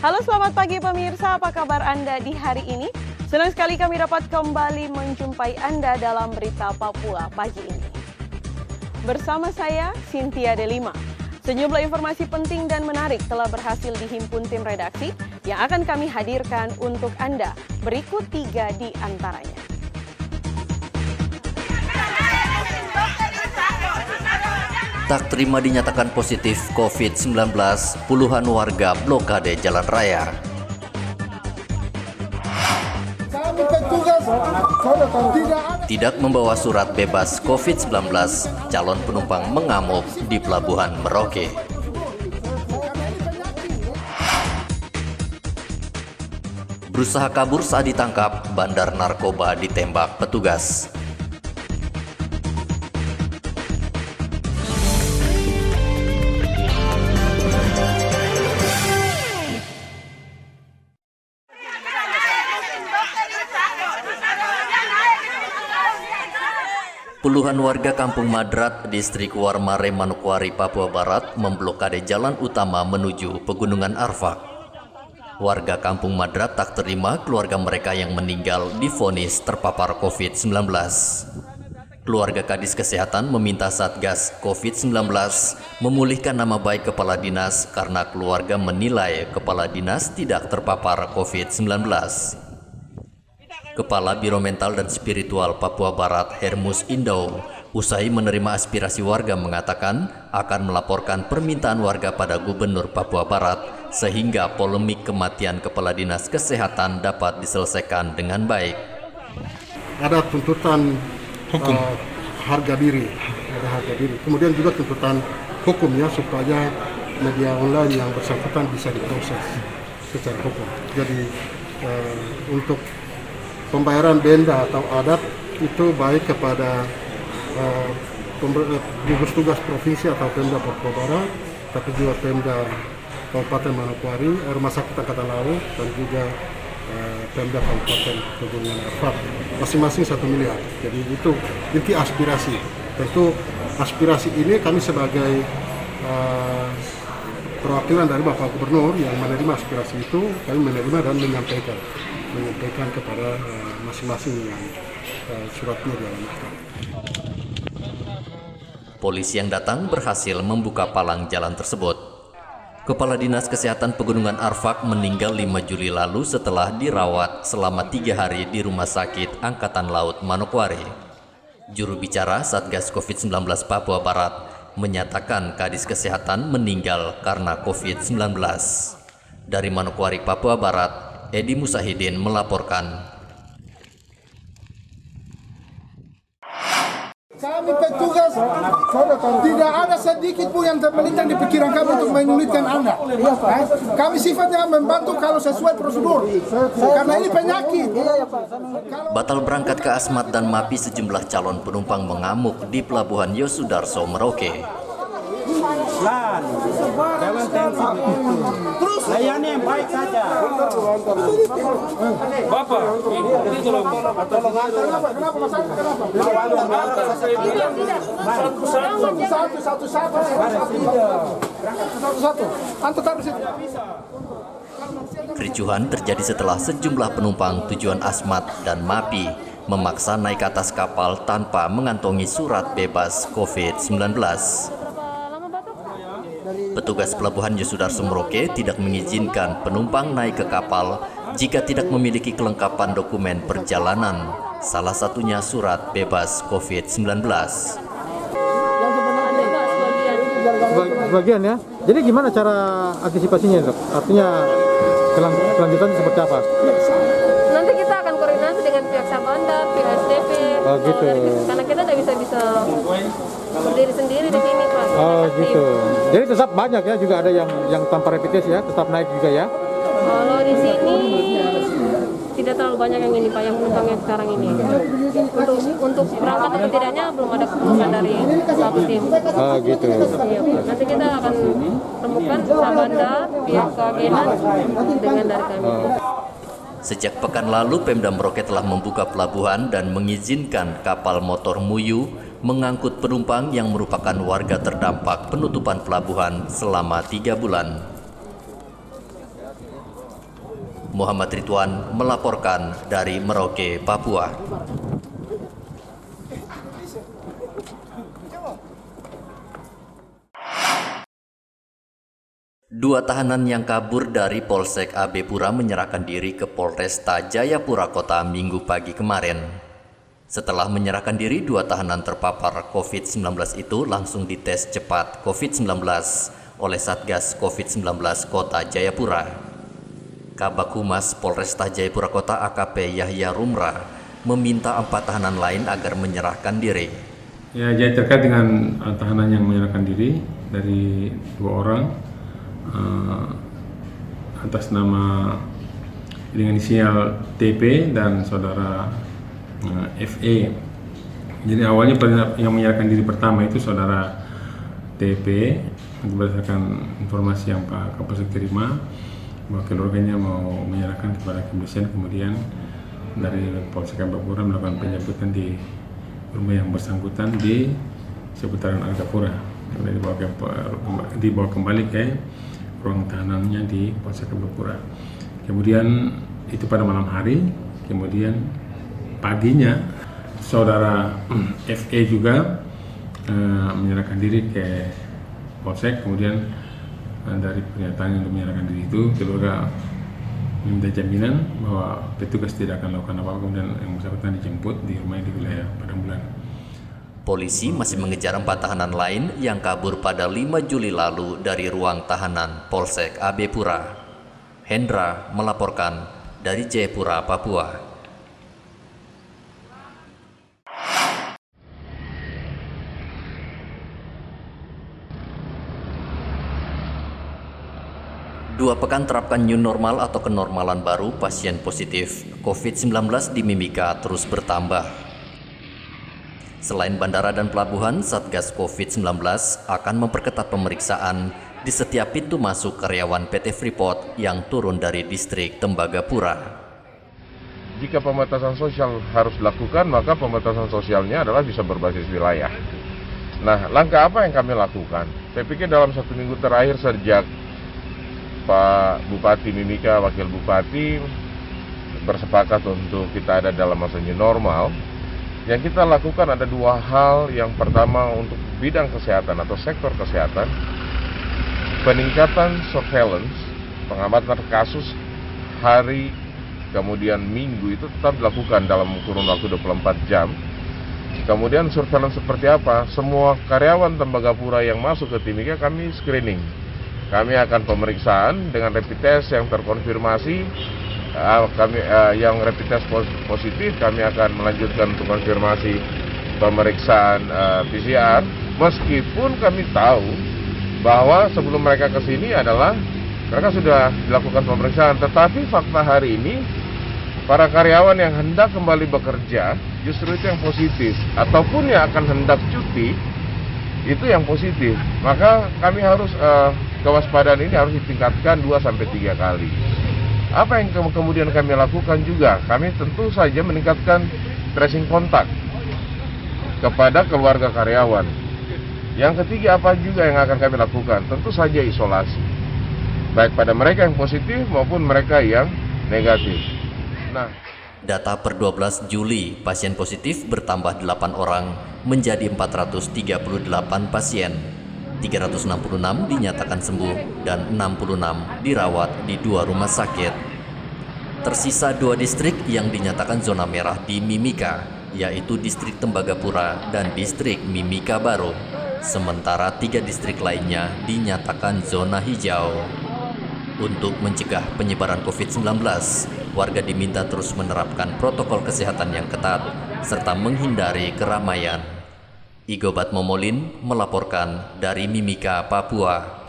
Halo, selamat pagi pemirsa, apa kabar Anda di hari ini? Senang sekali kami dapat kembali menjumpai Anda dalam Berita Papua pagi ini. Bersama saya, Cynthia Delima. Sejumlah informasi penting dan menarik telah berhasil dihimpun tim redaksi yang akan kami hadirkan untuk Anda. Berikut 3 di antaranya. Tak terima dinyatakan positif COVID-19, puluhan warga blokade jalan raya. Tidak membawa surat bebas COVID-19, calon penumpang mengamuk di Pelabuhan Merauke. Berusaha kabur saat ditangkap, bandar narkoba ditembak petugas. Puluhan warga Kampung Madrat, Distrik Warmare, Manokwari, Papua Barat memblokade jalan utama menuju Pegunungan Arfak. Warga Kampung Madrat tak terima keluarga mereka yang meninggal divonis terpapar COVID-19. Keluarga Kadis Kesehatan meminta Satgas COVID-19 memulihkan nama baik Kepala Dinas karena keluarga menilai Kepala Dinas tidak terpapar COVID-19. Kepala Biro Mental dan Spiritual Papua Barat, Hermus Indau, usai menerima aspirasi warga mengatakan akan melaporkan permintaan warga pada Gubernur Papua Barat sehingga polemik kematian Kepala Dinas Kesehatan dapat diselesaikan dengan baik. Ada tuntutan hukum, harga diri, kemudian juga tuntutan hukumnya supaya media online yang bersangkutan bisa diproses secara hukum. Jadi untuk pembayaran denda atau adat itu baik kepada gugus tugas provinsi atau Pemda Papua Barat, tapi juga Pemda Kabupaten Manokwari, Rumah Sakit Angkatan Laut, dan juga Pemda Kabupaten Pegunungan Arfak, masing-masing 1 miliar. Jadi itu inti aspirasi. Tentu aspirasi ini kami sebagai perwakilan dari Bapak Gubernur yang menerima aspirasi itu, kami menerima dan menyampaikan kepada masing-masing yang suratnya dialamatkan. Polisi yang datang berhasil membuka palang jalan tersebut. Kepala Dinas Kesehatan Pegunungan Arfak meninggal 5 Juli lalu setelah dirawat selama 3 hari di Rumah Sakit Angkatan Laut Manokwari. Juru bicara Satgas COVID-19 Papua Barat menyatakan Kadis Kesehatan meninggal karena COVID-19. Dari Manokwari, Papua Barat, Edi Musahidin melaporkan. Kami petugas tidak ada sedikit pun yang terbelintas di pikiran kami untuk menyulitkan Anda. Kami sifatnya membantu kalau sesuai prosedur, karena ini penyakit. Batal berangkat ke Asmat dan Mapi, sejumlah calon penumpang mengamuk di Pelabuhan Yosudarso, Merauke. Jangan tensi begitu. Terus layani yang baik saja. Bapak, itu loh. Kenapa masalah? Satu-satu. Antu taruh situ. Kericuhan terjadi setelah sejumlah penumpang tujuan Asmat dan Mapi memaksa naik ke atas kapal tanpa mengantongi surat bebas COVID-19. Petugas Pelabuhan Yosudarso Merauke tidak mengizinkan penumpang naik ke kapal jika tidak memiliki kelengkapan dokumen perjalanan, salah satunya surat bebas COVID-19. Sebagian ya. Jadi gimana cara antisipasinya, Dok? Artinya kelanjutannya seperti apa? Nanti kita akan koordinasi dengan pihak Sabanda, pihak SDP. Oh gitu. Karena kita tidak bisa berdiri sendiri di sini, Pak. Oh gitu. Jadi tetap banyak ya, juga ada yang tanpa rapid test ya, tetap naik juga ya? Kalau di sini tidak terlalu banyak yang ini, Pak, yang penumpang yang sekarang ini. Untuk berangkat atau tidaknya belum ada keputusan dari satu tim. Oh gitu. Iya, nanti kita akan temukan Sabanda, pihak keagenan dengan dari kami. Sejak pekan lalu, Pemda Merauke telah membuka pelabuhan dan mengizinkan kapal motor Muyu mengangkut penumpang yang merupakan warga terdampak penutupan pelabuhan selama 3 bulan. Muhammad Ridwan melaporkan dari Merauke, Papua. Dua tahanan yang kabur dari Polsek AB Pura menyerahkan diri ke Polresta Jayapura Kota Minggu pagi kemarin. Setelah menyerahkan diri, dua tahanan terpapar COVID-19 itu langsung dites cepat COVID-19 oleh Satgas COVID-19 Kota Jayapura. Kabag Humas Polresta Jayapura Kota AKP Yahya Rumra meminta 4 tahanan lain agar menyerahkan diri. Ya, jadi terkait dengan tahanan yang menyerahkan diri dari 2 orang atas nama dengan inisial TP dan saudara FE. Jadi awalnya yang menyerahkan diri pertama itu saudara TP, berdasarkan informasi yang Pak Kapolsek terima bahwa keluarganya mau menyerahkan kepada kepolisian, kemudian dari Polsek Jayapura melakukan penjemputan di rumah yang bersangkutan di seputaran Argapura, kemudian dibawa kembali ke ruang tahanannya di Polsek Jayapura. Kemudian itu pada malam hari, kemudian paginya saudara FE juga menyerahkan diri ke Polsek. Kemudian dari pernyataan yang menyerahkan diri itu, keluarga meminta jaminan bahwa petugas tidak akan melakukan apa-apa, kemudian yang bersangkutan dijemput di rumah di wilayah Padangbulan. Polisi masih mengejar 4 tahanan lain yang kabur pada 5 Juli lalu dari ruang tahanan Polsek AB Pura. Hendra melaporkan dari Jayapura, Papua. Dua pekan terapkan new normal atau kenormalan baru, pasien positif COVID-19 di Mimika terus bertambah. Selain bandara dan pelabuhan, Satgas COVID-19 akan memperketat pemeriksaan di setiap pintu masuk karyawan PT Freeport yang turun dari distrik Tembagapura. Jika pembatasan sosial harus dilakukan, maka pembatasan sosialnya adalah bisa berbasis wilayah. Nah, langkah apa yang kami lakukan? Saya pikir dalam 1 minggu terakhir sejak Pak Bupati Mimika, Wakil Bupati bersepakat untuk kita ada dalam masa new normal. Yang kita lakukan ada 2 hal. Yang pertama untuk bidang kesehatan atau sektor kesehatan, peningkatan surveillance, pengamatan kasus hari kemudian minggu itu tetap dilakukan dalam kurun waktu 24 jam. Kemudian surveillance seperti apa? Semua karyawan Tembagapura yang masuk ke Timika kami screening. Kami akan pemeriksaan dengan rapid test yang terkonfirmasi. Yang rapid test positif, kami akan melanjutkan untuk konfirmasi pemeriksaan PCR. Meskipun kami tahu bahwa sebelum mereka ke sini adalah mereka sudah dilakukan pemeriksaan, tetapi fakta hari ini para karyawan yang hendak kembali bekerja justru itu yang positif, ataupun yang akan hendak cuti itu yang positif. Maka kami harus kewaspadaan ini harus ditingkatkan 2-3 kali. Apa yang kemudian kami lakukan juga, kami tentu saja meningkatkan tracing kontak kepada keluarga karyawan. Yang ketiga apa juga yang akan kami lakukan? Tentu saja isolasi, baik pada mereka yang positif maupun mereka yang negatif. Nah, data per 12 Juli, pasien positif bertambah 8 orang menjadi 438 pasien. 366 dinyatakan sembuh dan 66 dirawat di 2 rumah sakit. Tersisa 2 distrik yang dinyatakan zona merah di Mimika, yaitu distrik Tembagapura dan distrik Mimika Baru. Sementara 3 distrik lainnya dinyatakan zona hijau. Untuk mencegah penyebaran COVID-19, warga diminta terus menerapkan protokol kesehatan yang ketat serta menghindari keramaian. Igobat Momolin melaporkan dari Mimika, Papua.